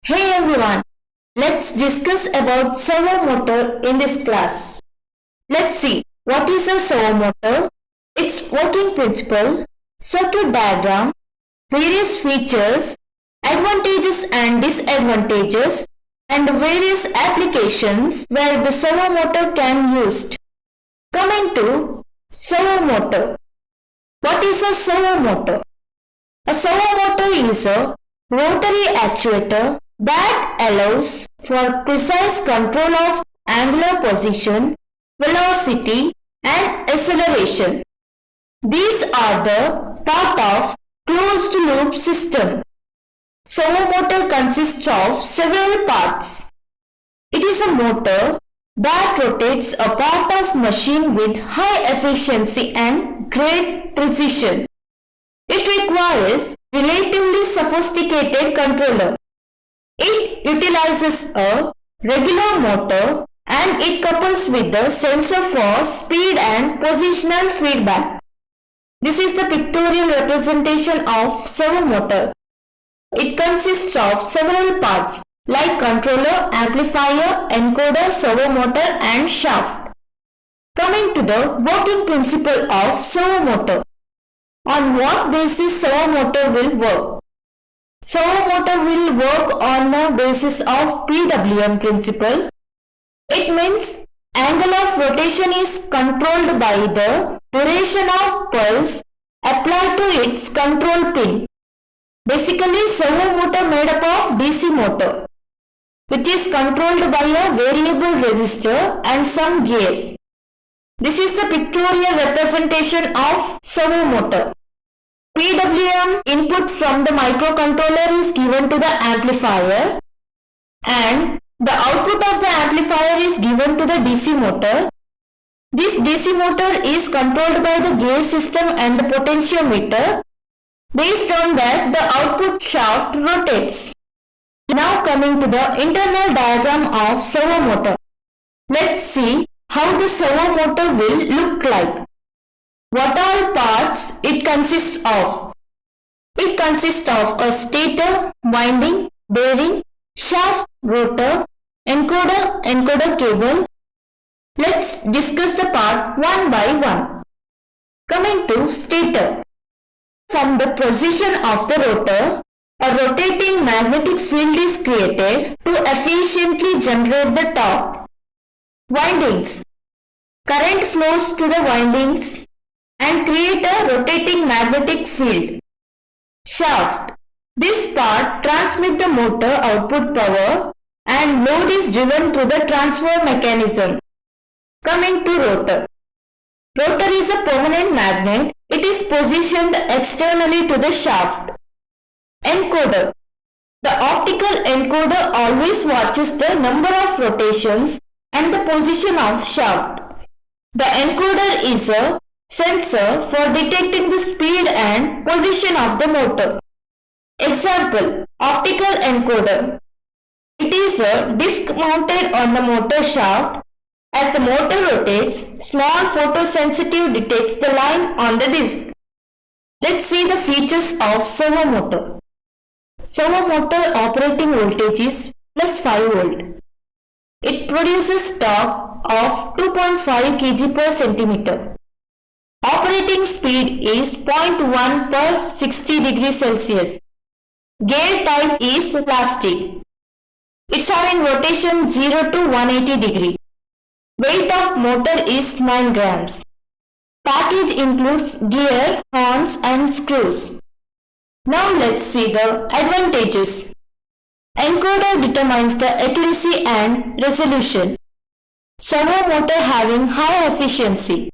Hey everyone, let's discuss about servo motor in this class. Let's see what is a servo motor, its working principle, circuit diagram, various features, advantages and disadvantages, and various applications where the servo motor can be used. Coming to servo motor. What is a servo motor? A servo motor is a rotary actuator that allows for precise control of angular position, velocity and acceleration. These are the part of closed loop system. Servo motor consists of several parts. It is a motor that rotates a part of machine with high efficiency and great precision. It requires relatively sophisticated controller. It utilizes a regular motor and it couples with the sensor for speed and positional feedback. This is the pictorial representation of servo motor. It consists of several parts like controller, amplifier, encoder, servo motor and shaft. Coming to the working principle of servo motor. On what basis servo motor will work? Servo motor will work on the basis of PWM principle. It means angle of rotation is controlled by the duration of pulse applied to its control pin. Basically, servo motor made up of DC motor, which is controlled by a variable resistor and some gears. This is the pictorial representation of servo motor. PWM input from the microcontroller is given to the amplifier and the output of the amplifier is given to the DC motor. This DC motor is controlled by the gear system and the potentiometer. Based on that, the output shaft rotates. Now coming to the internal diagram of servo motor. Let's see how the servo motor will look like. What all parts it consists of? It consists of a stator, winding, bearing, shaft, rotor, encoder cable. Let's discuss the part one by one. Coming to stator. From the position of the rotor, a rotating magnetic field is created to efficiently generate the torque. Windings. Current flows to the windings and create a rotating magnetic field. Shaft. This part transmits the motor output power and load is driven through the transfer mechanism. Coming to rotor. Rotor is a permanent magnet. It is positioned externally to the shaft. Encoder. The optical encoder always watches the number of rotations and the position of shaft. The encoder is a sensor for detecting the speed and position of the motor. Example, optical encoder. It is a disc mounted on the motor shaft. As the motor rotates, small photosensitive detects the line on the disc. Let's see the features of servo motor. Servo motor operating voltage is plus 5 volt. It produces torque of 2.5 kg per centimeter. Operating speed is 0.1 per 60 degrees Celsius. Gear type is plastic. It's having rotation 0 to 180 degree. Weight of motor is 9 grams. Package includes gear, horns and screws. Now let's see the advantages. Encoder determines the accuracy and resolution. Servo motor having high efficiency.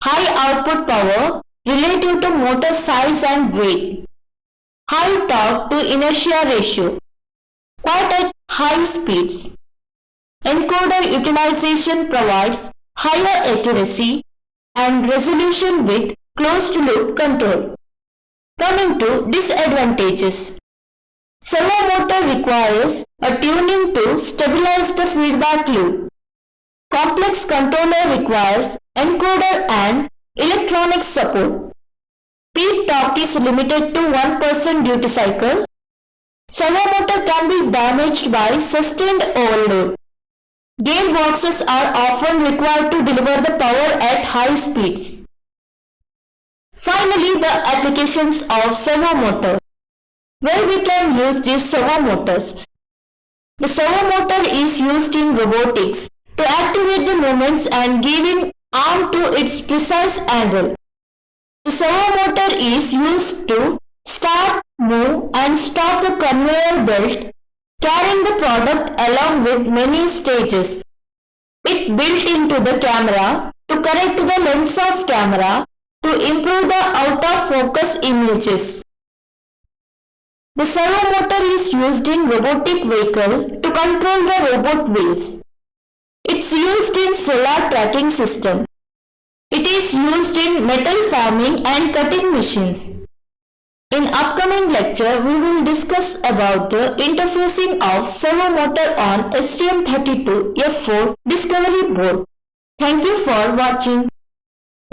High output power relative to motor size and weight. High torque to inertia ratio. Quite at high speeds. Encoder utilization provides higher accuracy and resolution with closed loop control. Coming to disadvantages. Servo motor requires a tuning to stabilize the feedback loop. Complex controller requires encoder and electronic support. Peak torque is limited to 1% duty cycle. Servo motor can be damaged by sustained overload. Gearboxes are often required to deliver the power at high speeds. Finally, the applications of servo motor. Where we can use these servo motors. The servo motor is used in robotics to activate the movements and giving arm to its precise angle. The servo motor is used to start, move and stop the conveyor belt carrying the product along with many stages. It built into the camera to correct the lens of camera to improve the out of focus images. The servo motor is used in robotic vehicle to control the robot wheels. It's used in solar tracking system. It is used in metal forming and cutting machines. In upcoming lecture, we will discuss about the interfacing of servo motor on STM32F4 Discovery board. Thank you for watching.